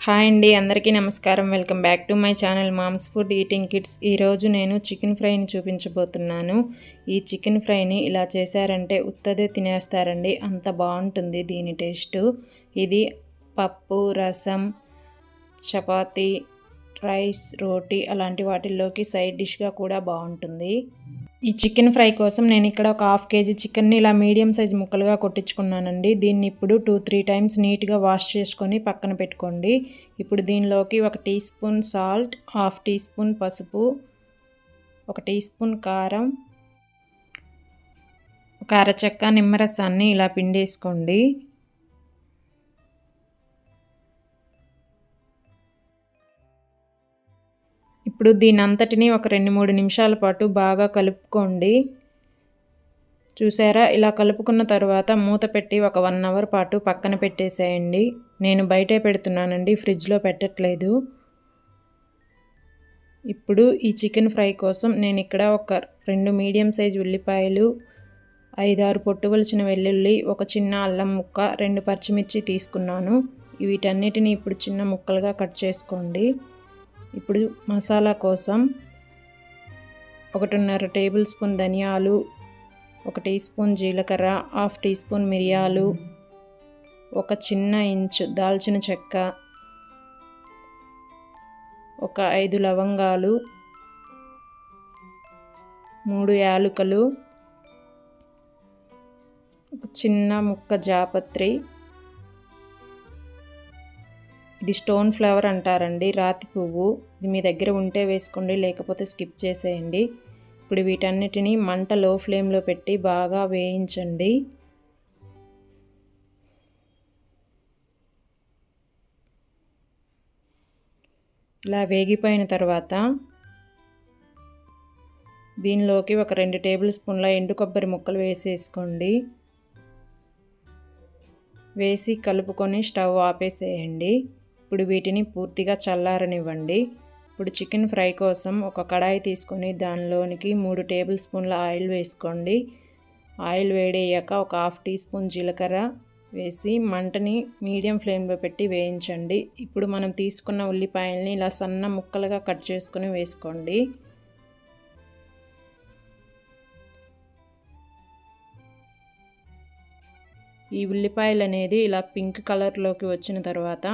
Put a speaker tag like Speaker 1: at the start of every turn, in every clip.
Speaker 1: Hi అండి, అందరికీ నమస్కారం. Welcome back to my channel moms food eating kids. ఈరోజు నేను చికెన్ ఫ్రైని చూపించబోతున్నాను. ఈ చికెన్ ఫ్రైని ఇలా చేశారంటే ఉత్తదే తినేస్తారండి, అంత బాగుంటుంది దీని టేస్ట్. ఇది పప్పు, రసం, చపాతీ, రైస్, రోటీ అలాంటి వాటిల్లోకి సైడ్ డిష్గా కూడా బాగుంటుంది. ఈ చికెన్ ఫ్రై కోసం నేను ఇక్కడ ఒక హాఫ్ కేజీ చికెన్ని ఇలా మీడియం సైజ్ ముక్కలుగా కొట్టించుకున్నానండి. దీన్ని ఇప్పుడు 2-3 టైమ్స్ నీట్గా వాష్ చేసుకొని పక్కన పెట్టుకోండి. ఇప్పుడు దీనిలోకి 1 teaspoon salt, half teaspoon పసుపు, 1 టీ స్పూన్ కారం, ఒక అరచెక్క నిమ్మరసాన్ని ఇలా పిండేసుకోండి. ఇప్పుడు దీని అంతటిని ఒక 2-3 నిమిషాల పాటు బాగా కలుపుకోండి. చూసారా, ఇలా కలుపుకున్న తర్వాత మూత పెట్టి ఒక 1 అవర్ పాటు పక్కన పెట్టేసేయండి. నేను బయటే పెడుతున్నానండి, ఫ్రిడ్జ్లో పెట్టట్లేదు. ఇప్పుడు ఈ చికెన్ ఫ్రై కోసం నేను ఇక్కడ ఒక 2 మీడియం సైజ్ ఉల్లిపాయలు, 5-6 పొట్టు వలిచిన వెల్లుల్లి, ఒక చిన్న అల్లం ముక్క, 2 పచ్చిమిర్చి తీసుకున్నాను. వీటన్నిటిని ఇప్పుడు చిన్న ముక్కలుగా కట్ చేసుకోండి. ఇప్పుడు మసాలా కోసం 1.5 టేబుల్ స్పూన్ ధనియాలు, 1 టీ స్పూన్ జీలకర్ర, హాఫ్ టీ స్పూన్ మిరియాలు, ఒక చిన్న ఇంచు దాల్చిన చెక్క, ఒక 5 లవంగాలు, 3 యాలకులు, ఒక చిన్న ముక్క జాపత్రి. ఇది స్టోన్ ఫ్లవర్ అంటారండి, రాతి పువ్వు. ఇది మీ దగ్గర ఉంటే వేసుకోండి, లేకపోతే స్కిప్ చేసేయండి. ఇప్పుడు వీటన్నిటిని మంట లో ఫ్లేమ్లో పెట్టి బాగా వేయించండి. ఇలా వేగిపోయిన తర్వాత దీనిలోకి ఒక 2 టేబుల్ స్పూన్ల ఎండు కొబ్బరి ముక్కలు వేసేసుకోండి. వేసి కలుపుకొని స్టవ్ ఆపేసేయండి. ఇప్పుడు వీటిని పూర్తిగా చల్లారనివ్వండి. ఇప్పుడు చికెన్ ఫ్రై కోసం ఒక కడాయి తీసుకొని దానిలోనికి 3 టేబుల్ స్పూన్ల ఆయిల్ వేసుకోండి. ఆయిల్ వేడయ్యాక ఒక హాఫ్ టీ స్పూన్ జీలకర్ర వేసి మంటని మీడియం ఫ్లేమ్లో పెట్టి వేయించండి. ఇప్పుడు మనం తీసుకున్న ఉల్లిపాయల్ని ఇలా సన్న ముక్కలుగా కట్ చేసుకొని వేసుకోండి. ఈ ఉల్లిపాయలు అనేది ఇలా పింక్ కలర్లోకి వచ్చిన తర్వాత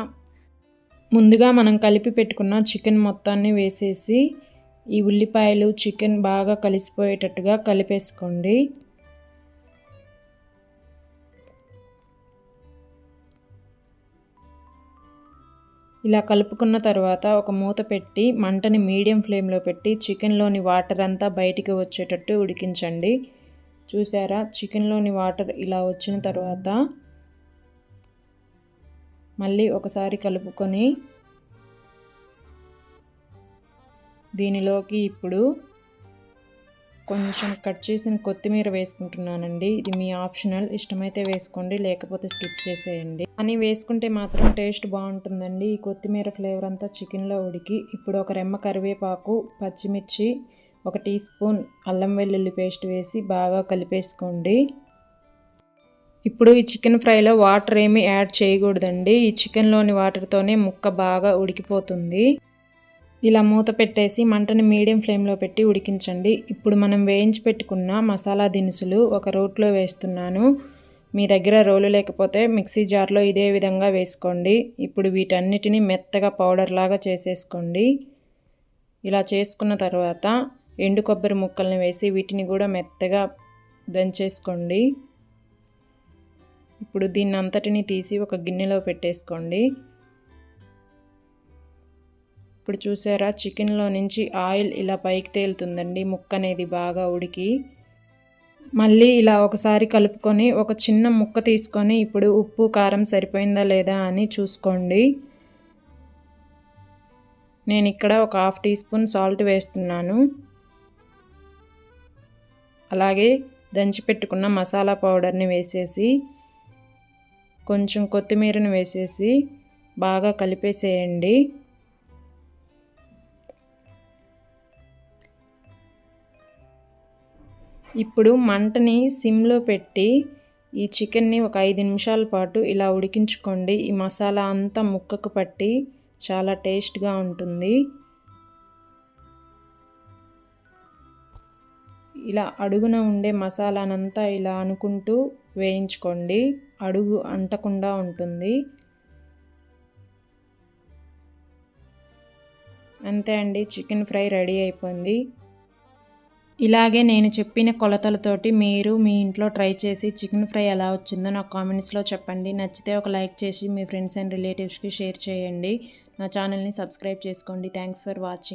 Speaker 1: ముందుగా మనం కలిపి పెట్టుకున్న చికెన్ మొత్తాన్ని వేసేసి ఈ ఉల్లిపాయలు, చికెన్ బాగా కలిసిపోయేటట్టుగా కలిపేసుకోండి. ఇలా కలుపుకున్న తర్వాత ఒక మూత పెట్టి మంటని మీడియం ఫ్లేమ్లో పెట్టి చికెన్లోని వాటర్ అంతా బయటికి వచ్చేటట్టు ఉడికించండి. చూసారా, చికెన్లోని వాటర్ ఇలా వచ్చిన తర్వాత మళ్ళీ ఒకసారి కలుపుకొని దీనిలోకి ఇప్పుడు కొంచెం కట్ చేసిన కొత్తిమీర వేసుకుంటున్నానండి. ఇది మీ ఆప్షనల్, ఇష్టమైతే వేసుకోండి, లేకపోతే స్కిప్ చేసేయండి. అని వేసుకుంటే మాత్రం టేస్ట్ బాగుంటుందండి. ఈ కొత్తిమీర ఫ్లేవర్ అంతా చికెన్లో ఉడికి ఇప్పుడు ఒక రెమ్మ కరివేపాకు, పచ్చిమిర్చి, 1 టీ స్పూన్ అల్లం వెల్లుల్లి పేస్ట్ వేసి బాగా కలిపేసుకోండి. ఇప్పుడు ఈ చికెన్ ఫ్రైలో వాటర్ ఏమీ యాడ్ చేయకూడదండి. ఈ చికెన్లోని వాటర్తోనే ముక్క బాగా ఉడికిపోతుంది. ఇలా మూత పెట్టేసి మంటని మీడియం ఫ్లేమ్లో పెట్టి ఉడికించండి. ఇప్పుడు మనం వేయించి పెట్టుకున్న మసాలా దినుసులు ఒక రోట్లో వేస్తున్నాను. మీ దగ్గర రోలు లేకపోతే మిక్సీ జార్లో ఇదే విధంగా వేసుకోండి. ఇప్పుడు వీటన్నిటిని మెత్తగా పౌడర్ లాగా చేసేసుకోండి. ఇలా చేసుకున్న తర్వాత ఎండు కొబ్బరి ముక్కల్ని వేసి వీటిని కూడా మెత్తగా దంచేసుకోండి. ఇప్పుడు దీన్ని అంతటిని తీసి ఒక గిన్నెలో పెట్టేసుకోండి. ఇప్పుడు చూసారా, చికెన్లో నుంచి ఆయిల్ ఇలా పైకి తేలుతుందండి, ముక్క అనేది బాగా ఉడికి. మళ్ళీ ఇలా ఒకసారి కలుపుకొని ఒక చిన్న ముక్క తీసుకొని ఇప్పుడు ఉప్పు, కారం సరిపోయిందా లేదా అని చూసుకోండి. నేను ఇక్కడ ఒక హాఫ్ టీ స్పూన్ సాల్ట్ వేస్తున్నాను. అలాగే దంచి పెట్టుకున్న మసాలా పౌడర్ని వేసేసి కొంచెం కొత్తిమీరను వేసేసి బాగా కలిపేసేయండి. ఇప్పుడు మంటని సిమ్లో పెట్టి ఈ చికెన్ని ఒక 5 నిమిషాల పాటు ఇలా ఉడికించుకోండి. ఈ మసాలా అంతా ముక్కకు పట్టి చాలా టేస్ట్గా ఉంటుంది. ఇలా అడుగున ఉండే మసాలానంతా ఇలా అనుకుంటూ వేయించుకోండి, అడుగు అంటకుండా ఉంటుంది. అంతే అండి, చికెన్ ఫ్రై రెడీ అయిపోయింది. ఇలాగే నేను చెప్పిన కొలతలతోటి మీరు మీ ఇంట్లో ట్రై చేసి చికెన్ ఫ్రై ఎలా వచ్చిందో నాకు కామెంట్స్లో చెప్పండి. నచ్చితే ఒక లైక్ చేసి మీ ఫ్రెండ్స్ అండ్ రిలేటివ్స్కి షేర్ చేయండి. నా ఛానల్ని సబ్స్క్రైబ్ చేసుకోండి. Thanks for watching.